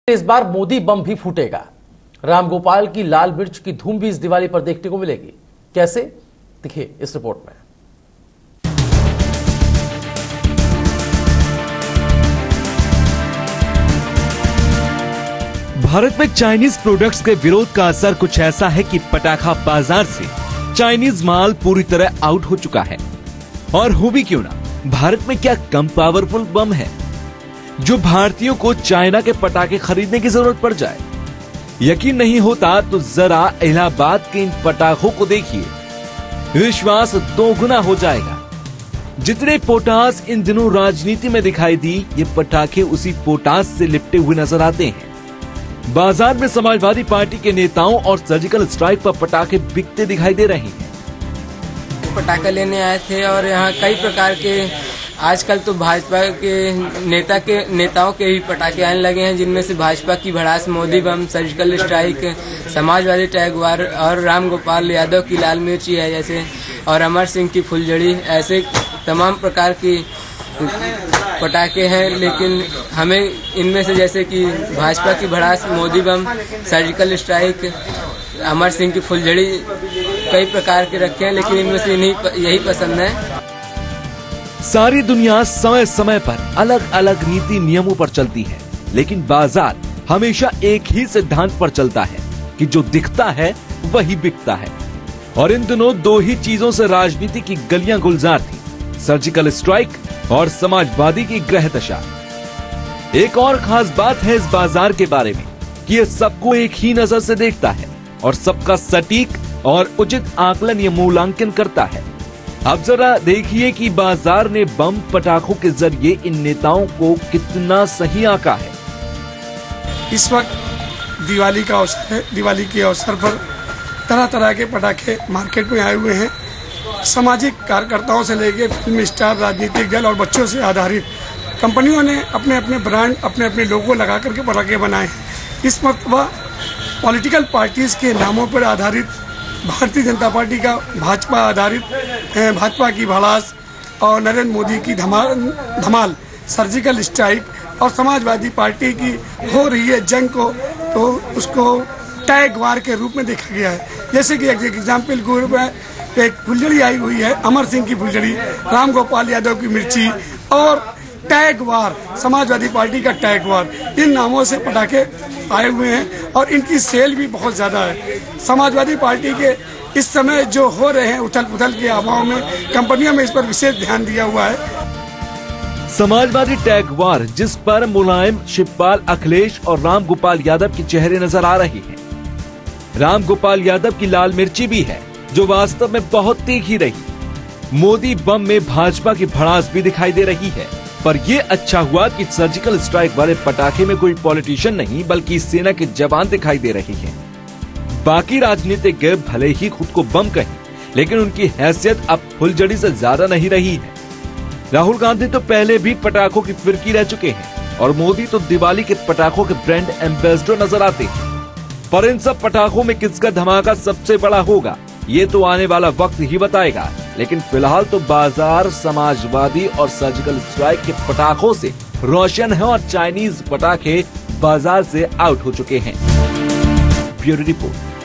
इस बार मोदी बम भी फूटेगा। रामगोपाल की लाल मिर्च की धूम भी इस दिवाली पर देखने को मिलेगी। कैसे, देखिए इस रिपोर्ट में। भारत में चाइनीज प्रोडक्ट्स के विरोध का असर कुछ ऐसा है कि पटाखा बाजार से चाइनीज माल पूरी तरह आउट हो चुका है। और हो भी क्यों ना, भारत में क्या कम पावरफुल बम है जो भारतीयों को चाइना के पटाखे खरीदने की जरूरत पड़ जाए। यकीन नहीं होता तो जरा इलाहाबाद के इन पटाखों को देखिए, विश्वास दोगुना हो जाएगा। जितने पोटास इन दिनों राजनीति में दिखाई दी, ये पटाखे उसी पोटास से लिपटे हुए नजर आते हैं। बाजार में समाजवादी पार्टी के नेताओं और सर्जिकल स्ट्राइक पर पटाखे बिकते दिखाई दे रहे हैं। पटाखा लेने आए थे और यहाँ कई प्रकार के, आजकल तो भाजपा के नेताओं के ही पटाखे आने लगे हैं, जिनमें से भाजपा की भड़ास, मोदी बम, सर्जिकल स्ट्राइक, समाजवादी टैगवार और रामगोपाल यादव की लाल मिर्ची है जैसे, और अमर सिंह की फुलझड़ी, ऐसे तमाम प्रकार की पटाखे हैं। लेकिन हमें इनमें से जैसे कि भाजपा की भड़ास, मोदी बम, सर्जिकल स्ट्राइक, अमर सिंह की फुलझड़ी कई प्रकार के रखे हैं, लेकिन इनमें से यही पसंद है। सारी दुनिया समय समय पर अलग अलग नीति नियमों पर चलती है, लेकिन बाजार हमेशा एक ही सिद्धांत पर चलता है कि जो दिखता है वही बिकता है। और इन दिनों दो ही चीजों से राजनीति की गलियां गुलजार थी, सर्जिकल स्ट्राइक और समाजवादी की ग्रहदशा। एक और खास बात है इस बाजार के बारे में कि ये सबको एक ही नजर से देखता है और सबका सटीक और उचित आकलन या मूल्यांकन करता है। अब जरा देखिए कि बाजार ने बम पटाखों के जरिए इन नेताओं को कितना सही आंका है। इस वक्त दिवाली का अवसर है। दिवाली के अवसर पर तरह तरह के पटाखे मार्केट में आए हुए हैं। सामाजिक कार्यकर्ताओं से लेकर फिल्म स्टार, राजनीतिक दल और बच्चों से आधारित कंपनियों ने अपने अपने ब्रांड, अपने अपने लोगो लगा करके पटाखे बनाए हैं। इस वक्त वह पॉलिटिकल पार्टीज के नामों पर आधारित, भारतीय जनता पार्टी का भाजपा आधारित, भाजपा की भड़ास और नरेंद्र मोदी की धमाल, सर्जिकल स्ट्राइक और समाजवादी पार्टी की हो रही है जंग को, तो उसको टैग वार के रूप में देखा गया है। जैसे कि एक एग्जाम्पल के रूप में एक फुलझड़ी आई हुई है, अमर सिंह की फुलझड़ी, रामगोपाल यादव की मिर्ची और टैग वार, समाजवादी पार्टी का टैग वार, इन नामों से पटाखे आए हुए हैं और इनकी सेल भी बहुत ज्यादा है। समाजवादी पार्टी के इस समय जो हो रहे हैं उथल पुथल के अभाव में कंपनियों में इस पर विशेष ध्यान दिया हुआ है। समाजवादी टैग वार, जिस पर मुलायम, शिवपाल, अखिलेश और रामगोपाल यादव के चेहरे नजर आ रहे हैं। रामगोपाल यादव की लाल मिर्ची भी है जो वास्तव में बहुत तीखी रही। मोदी बम में भाजपा की भड़ास भी दिखाई दे रही है। पर यह अच्छा हुआ कि सर्जिकल स्ट्राइक वाले पटाखे में कोई पॉलिटिशियन नहीं बल्कि सेना के जवान दिखाई दे रहे हैं। बाकी राजनीतिक भले ही खुद को बम कहें, लेकिन उनकी हैसियत अब फुलझड़ी से ज्यादा नहीं रही है। राहुल गांधी तो पहले भी पटाखों की फिरकी रह चुके हैं और मोदी तो दिवाली के पटाखों के ब्रांड एम्बेसडर नजर आते हैं। पर इन सब पटाखों में किसका धमाका सबसे बड़ा होगा, ये तो आने वाला वक्त ही बताएगा। लेकिन फिलहाल तो बाजार समाजवादी और सर्जिकल स्ट्राइक के पटाखों से रोशन है और चाइनीज पटाखे बाजार से आउट हो चुके हैं। Bureau report.